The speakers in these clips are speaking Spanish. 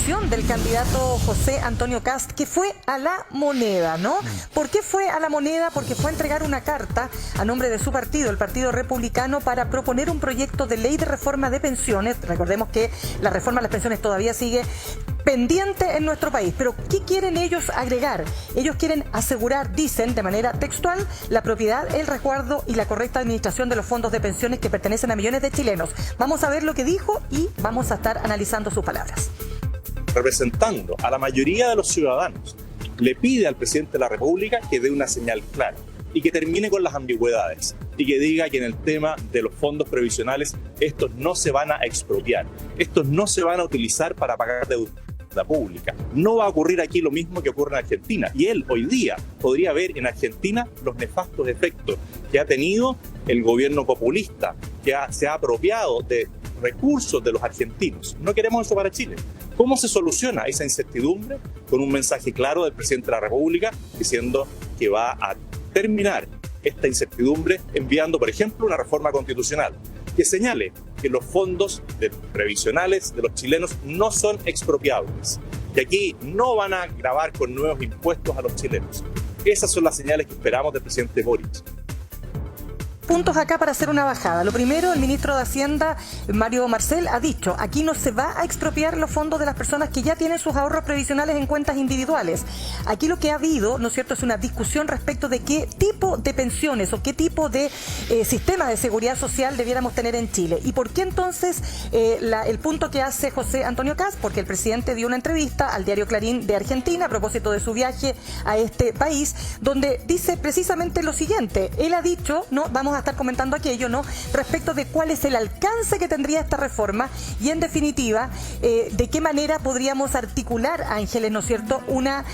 decisión del candidato José Antonio Kast, que fue a la Moneda, ¿no? ¿Por qué fue a la Moneda? Porque fue a entregar una carta a nombre de su partido, el Partido Republicano, para proponer un proyecto de ley de reforma de pensiones. Recordemos que la reforma de las pensiones todavía sigue pendiente en nuestro país, pero ¿qué quieren ellos agregar? Ellos quieren asegurar, dicen de manera textual, la propiedad, el resguardo y la correcta administración de los fondos de pensiones que pertenecen a millones de chilenos. Vamos a ver lo que dijo y vamos a estar analizando sus palabras. Representando a la mayoría de los ciudadanos, le pide al presidente de la República que dé una señal clara y que termine con las ambigüedades y que diga que en el tema de los fondos previsionales estos no se van a expropiar, estos no se van a utilizar para pagar deuda pública. No va a ocurrir aquí lo mismo que ocurre en Argentina. Y él hoy día podría ver en Argentina los nefastos efectos que ha tenido el gobierno populista, que se ha apropiado de recursos de los argentinos. No queremos eso para Chile. ¿Cómo se soluciona esa incertidumbre? Con un mensaje claro del presidente de la República diciendo que va a terminar esta incertidumbre enviando, por ejemplo, una reforma constitucional que señale que los fondos previsionales de los chilenos no son expropiables, que aquí no van a gravar con nuevos impuestos a los chilenos. Esas son las señales que esperamos del presidente Boric. Puntos acá para hacer una bajada. Lo primero, el ministro de Hacienda, Mario Marcel, ha dicho, aquí no se va a expropiar los fondos de las personas que ya tienen sus ahorros previsionales en cuentas individuales. Aquí lo que ha habido, ¿no es cierto?, es una discusión respecto de qué tipo de pensiones o qué tipo de sistema de seguridad social debiéramos tener en Chile. ¿Y por qué entonces el punto que hace José Antonio Kast? Porque el presidente dio una entrevista al diario Clarín de Argentina a propósito de su viaje a este país, donde dice precisamente lo siguiente. Él ha dicho, ¿no?, vamos a estar comentando aquello, ¿no?, respecto de cuál es el alcance que tendría esta reforma y, en definitiva, de qué manera podríamos articular, Ángeles, ¿no es cierto?, una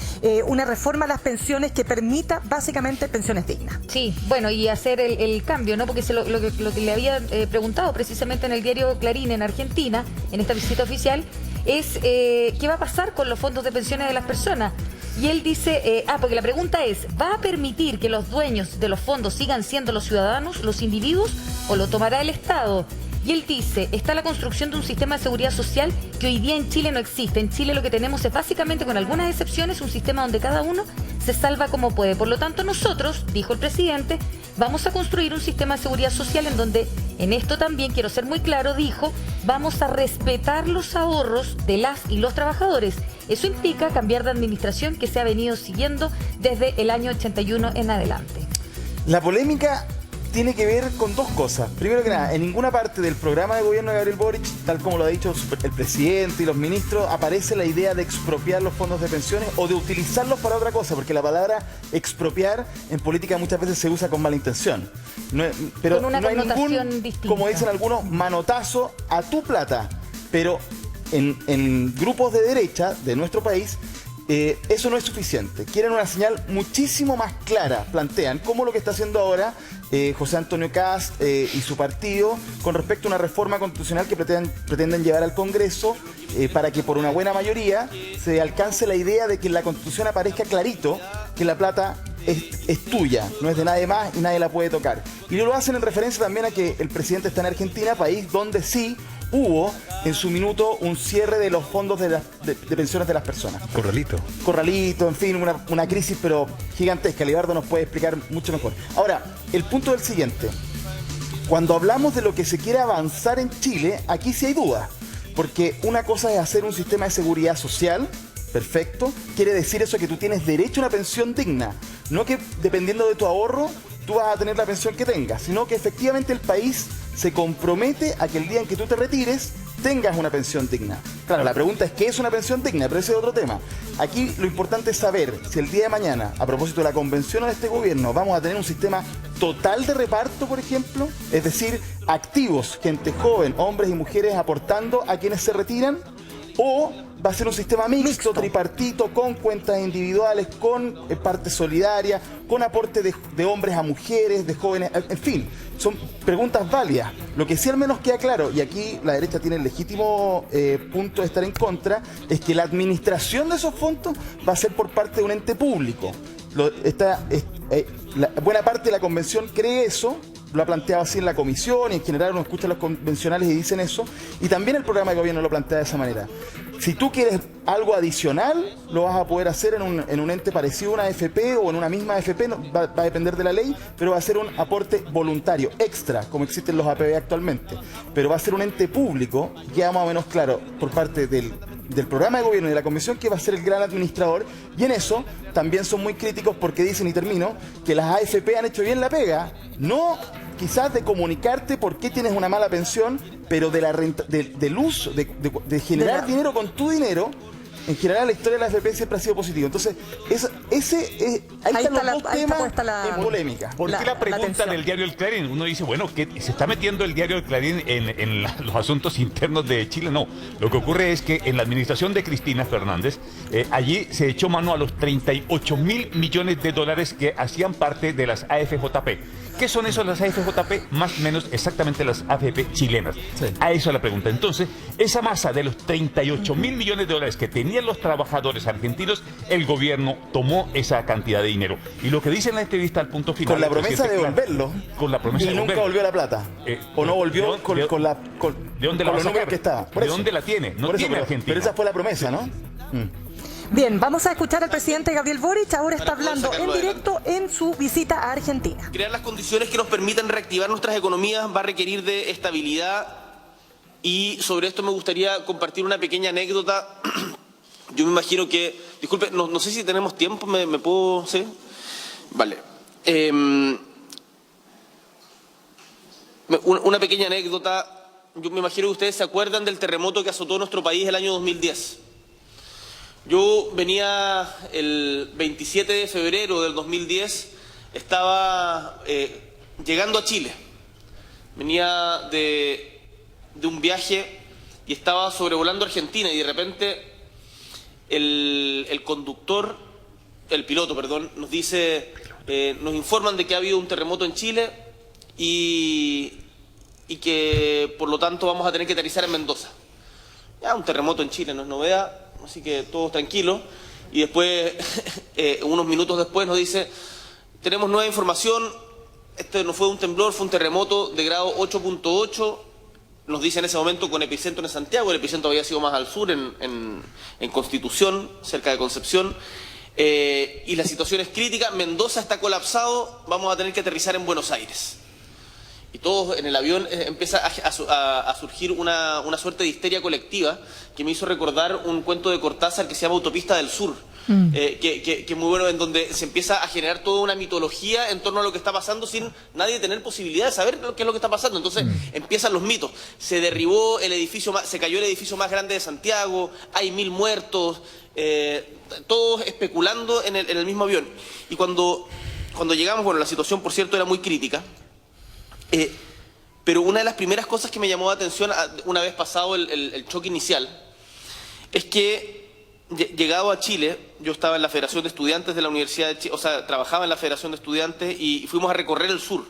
reforma a las pensiones que permita básicamente pensiones dignas. Sí, bueno, y hacer el cambio, ¿no? Porque lo que le había preguntado precisamente en el diario Clarín en Argentina, en esta visita oficial, es qué va a pasar con los fondos de pensiones de las personas. Y él dice, porque la pregunta es, ¿va a permitir que los dueños de los fondos sigan siendo los ciudadanos, los individuos, o lo tomará el Estado? Y él dice, está la construcción de un sistema de seguridad social que hoy día en Chile no existe. En Chile lo que tenemos es básicamente, con algunas excepciones, un sistema donde cada uno se salva como puede. Por lo tanto, nosotros, dijo el presidente, vamos a construir un sistema de seguridad social en donde, en esto también quiero ser muy claro, dijo, vamos a respetar los ahorros de las y los trabajadores. Eso implica cambiar de administración que se ha venido siguiendo desde el año 81 en adelante. La polémica tiene que ver con dos cosas. Primero que nada, en ninguna parte del programa de gobierno de Gabriel Boric, tal como lo ha dicho el presidente y los ministros, aparece la idea de expropiar los fondos de pensiones o de utilizarlos para otra cosa, porque la palabra expropiar en política muchas veces se usa con mala intención. Pero con una connotación distinta. Como dicen algunos, manotazo a tu plata. Pero en grupos de derecha de nuestro país, eso no es suficiente. Quieren una señal muchísimo más clara. Plantean como lo que está haciendo ahora José Antonio Kast y su partido con respecto a una reforma constitucional que pretenden llevar al Congreso para que por una buena mayoría se alcance la idea de que en la Constitución aparezca clarito que la plata es tuya, no es de nadie más y nadie la puede tocar. Y lo hacen en referencia también a que el presidente está en Argentina, país donde sí hubo en su minuto un cierre de los fondos de pensiones de las personas. Corralito, en fin, una crisis pero gigantesca. Libardo nos puede explicar mucho mejor. Ahora, el punto es el siguiente. Cuando hablamos de lo que se quiere avanzar en Chile, aquí sí hay dudas. Porque una cosa es hacer un sistema de seguridad social, perfecto. Quiere decir eso que tú tienes derecho a una pensión digna. No que dependiendo de tu ahorro, tú vas a tener la pensión que tengas, sino que efectivamente el país se compromete a que el día en que tú te retires tengas una pensión digna. Claro, la pregunta es ¿qué es una pensión digna? Pero ese es otro tema. Aquí lo importante es saber si el día de mañana, a propósito de la convención de este gobierno, vamos a tener un sistema total de reparto, por ejemplo, es decir, activos, gente joven, hombres y mujeres aportando a quienes se retiran, o va a ser un sistema mixto, tripartito, con cuentas individuales, con parte solidaria, con aporte de hombres a mujeres, de jóvenes, en fin, son preguntas válidas. Lo que sí al menos queda claro, y aquí la derecha tiene el legítimo punto de estar en contra, es que la administración de esos fondos va a ser por parte de un ente público. Buena parte de la convención cree eso, lo ha planteado así en la comisión y en general uno escucha a los convencionales y dicen eso, y también el programa de gobierno lo plantea de esa manera. Si tú quieres algo adicional, lo vas a poder hacer en un ente parecido a una AFP o en una misma AFP, va a depender de la ley, pero va a ser un aporte voluntario, extra, como existen los APB actualmente. Pero va a ser un ente público, ya más o menos claro, por parte del programa de gobierno y de la comisión, que va a ser el gran administrador, y en eso también son muy críticos porque dicen, y termino, que las AFP han hecho bien la pega, no quizás de comunicarte por qué tienes una mala pensión, pero de la renta, del uso, de generar dinero con tu dinero. En general la historia de la AFP siempre ha sido positiva. Entonces, ahí están los dos temas en polémica. ¿Por qué la pregunta del diario El Clarín? Uno dice, bueno, que se está metiendo el diario El Clarín en los asuntos internos de Chile. No, lo que ocurre es que en la administración de Cristina Fernández, allí se echó mano a los 38.000 millones de dólares que hacían parte de las AFJP. ¿Qué son esos las AFJP? Más o menos exactamente las AFP chilenas. Sí. A eso la pregunta. Entonces, esa masa de los 38.000 millones de dólares que tenían los trabajadores argentinos, el gobierno tomó esa cantidad de dinero. Y lo que dice en la entrevista al punto final... Con la promesa de devolverlo. Con la promesa de nunca volvió la plata. O no volvió ¿De dónde la va a sacar? Que estaba. ¿De dónde la tiene? No tiene Argentina. Pero esa fue la promesa, ¿no? Bien, vamos a escuchar al presidente Gabriel Boric. Ahora está hablando en directo en su visita a Argentina. Crear las condiciones que nos permitan reactivar nuestras economías va a requerir de estabilidad, y sobre esto me gustaría compartir una pequeña anécdota. Yo me imagino que... Disculpe, no sé si tenemos tiempo, ¿me puedo...? ¿Sí? Vale. Una pequeña anécdota. Yo me imagino que ustedes se acuerdan del terremoto que azotó nuestro país el año 2010. Yo venía el 27 de febrero del 2010, estaba llegando a Chile. Venía de un viaje y estaba sobrevolando Argentina, y de repente el piloto, nos dice, nos informan de que ha habido un terremoto en Chile y que por lo tanto vamos a tener que aterrizar en Mendoza. Ya, un terremoto en Chile no es novedad. Así que todos tranquilos, y después, unos minutos después nos dice, tenemos nueva información, este no fue un temblor, fue un terremoto de grado 8.8, nos dice en ese momento con epicentro en Santiago, el epicentro había sido más al sur, en Constitución, cerca de Concepción, y la situación es crítica, Mendoza está colapsado, vamos a tener que aterrizar en Buenos Aires. Y todos en el avión empieza a surgir una suerte de histeria colectiva que me hizo recordar un cuento de Cortázar que se llama Autopista del Sur, que es muy bueno, en donde se empieza a generar toda una mitología en torno a lo que está pasando sin nadie tener posibilidad de saber qué es lo que está pasando. Entonces empiezan los mitos. Se derribó el edificio, se cayó el edificio más grande de Santiago, hay 1000 muertos, todos especulando en el mismo avión. Y cuando llegamos, bueno, la situación, por cierto, era muy crítica. Pero una de las primeras cosas que me llamó la atención una vez pasado el choque inicial es que, llegado a Chile, yo estaba en la Federación de Estudiantes de la Universidad de Chile, o sea, trabajaba en la Federación de Estudiantes, y fuimos a recorrer el sur.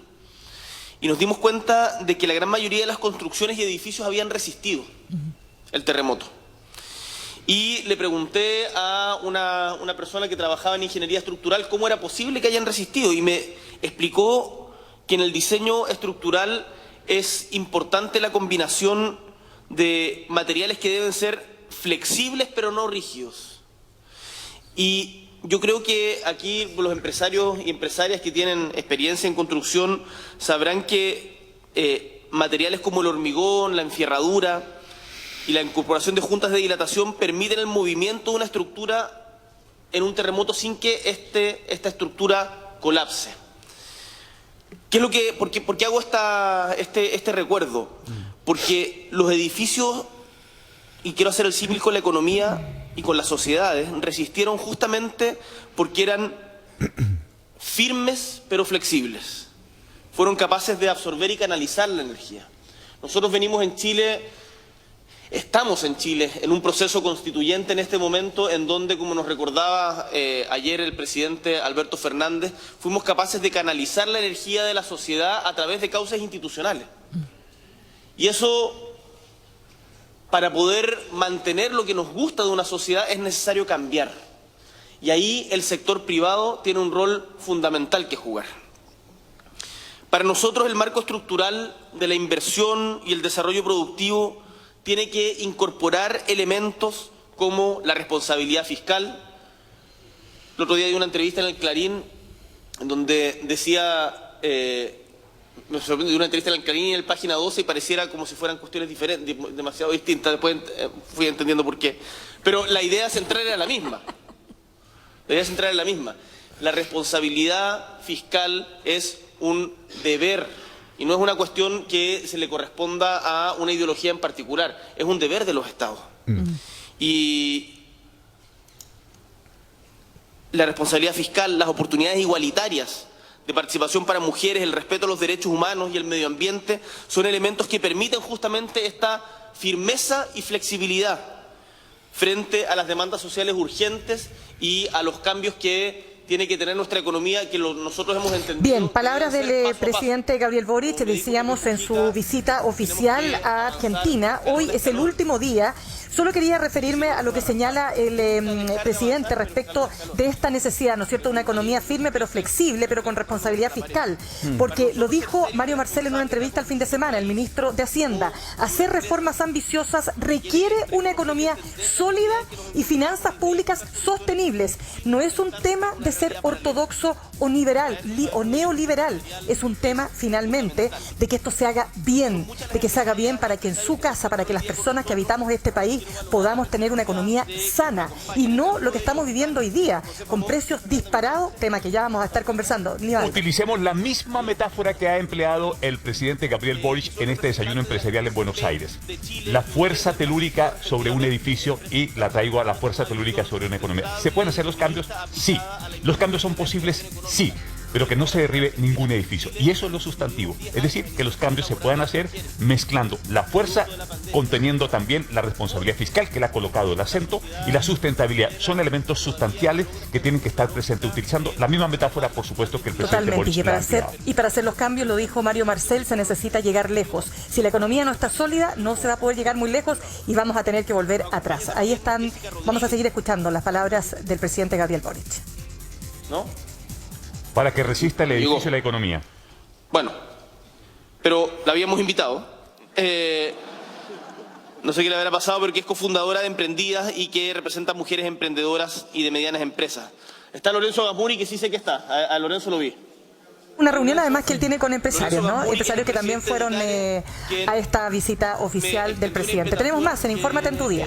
Y nos dimos cuenta de que la gran mayoría de las construcciones y edificios habían resistido el terremoto. Y le pregunté a una persona que trabajaba en ingeniería estructural cómo era posible que hayan resistido, y me explicó que en el diseño estructural es importante la combinación de materiales que deben ser flexibles pero no rígidos. Y yo creo que aquí los empresarios y empresarias que tienen experiencia en construcción sabrán que materiales como el hormigón, la enfierradura y la incorporación de juntas de dilatación permiten el movimiento de una estructura en un terremoto sin que esta estructura colapse. ¿Por qué hago este recuerdo? Porque los edificios, y quiero hacer el símil con la economía y con las sociedades, resistieron justamente porque eran firmes pero flexibles. Fueron capaces de absorber y canalizar la energía. Nosotros venimos en Chile, estamos en Chile, en un proceso constituyente en este momento, en donde, como nos recordaba ayer el presidente Alberto Fernández, fuimos capaces de canalizar la energía de la sociedad a través de causas institucionales. Y eso, para poder mantener lo que nos gusta de una sociedad, es necesario cambiar. Y ahí el sector privado tiene un rol fundamental que jugar. Para nosotros, el marco estructural de la inversión y el desarrollo productivo tiene que incorporar elementos como la responsabilidad fiscal. El otro día di una entrevista en el Clarín en donde decía, me sorprendió, una entrevista en el Clarín y en el Página 12 y pareciera como si fueran cuestiones diferentes, demasiado distintas. Después fui entendiendo por qué. Pero la idea central era la misma. La idea central era la misma. La responsabilidad fiscal es un deber y no es una cuestión que se le corresponda a una ideología en particular. Es un deber de los Estados. Y la responsabilidad fiscal, las oportunidades igualitarias de participación para mujeres, el respeto a los derechos humanos y el medio ambiente son elementos que permiten justamente esta firmeza y flexibilidad frente a las demandas sociales urgentes y a los cambios que tiene que tener nuestra economía, que nosotros hemos entendido. Bien, palabras del presidente Gabriel Boric, decíamos en su visita oficial a Argentina. Hoy es el último día. Solo quería referirme a lo que señala el presidente respecto de esta necesidad, ¿no es cierto?, de una economía firme pero flexible, pero con responsabilidad fiscal. Porque lo dijo Mario Marcel en una entrevista el fin de semana, el ministro de Hacienda. Hacer reformas ambiciosas requiere una economía sólida y finanzas públicas sostenibles. No es un tema de ser ortodoxo o liberal o neoliberal. Es un tema, finalmente, de que esto se haga bien, de que se haga bien para que en su casa, para que las personas que habitamos este país podamos tener una economía sana y no lo que estamos viviendo hoy día, con precios disparados, tema que ya vamos a estar conversando. Utilicemos la misma metáfora que ha empleado el presidente Gabriel Boric en este desayuno empresarial en Buenos Aires. La fuerza telúrica sobre un edificio y la traigo a la fuerza telúrica sobre una economía. ¿Se pueden hacer los cambios? Sí. ¿Los cambios son posibles? Sí. Pero que no se derribe ningún edificio. Y eso es lo sustantivo. Es decir, que los cambios se puedan hacer mezclando la fuerza, conteniendo también la responsabilidad fiscal, que le ha colocado el acento, y la sustentabilidad. Son elementos sustanciales que tienen que estar presentes, utilizando la misma metáfora, por supuesto, que el presidente Boric y para hacer los cambios, lo dijo Mario Marcel, se necesita llegar lejos. Si la economía no está sólida, no se va a poder llegar muy lejos y vamos a tener que volver atrás. Ahí están, vamos a seguir escuchando las palabras del presidente Gabriel Boric. ¿No? Para que resista el edificio y la economía. Bueno, pero la habíamos invitado. No sé qué le habrá pasado, pero que es cofundadora de Emprendidas y que representa mujeres emprendedoras y de medianas empresas. Está Lorenzo Gasmuri, que sí sé que está. A Lorenzo lo vi. Una reunión además que él tiene con empresarios, ¿no? Empresarios que también fueron a esta visita oficial del presidente. Tenemos más en Infórmate en tu Día.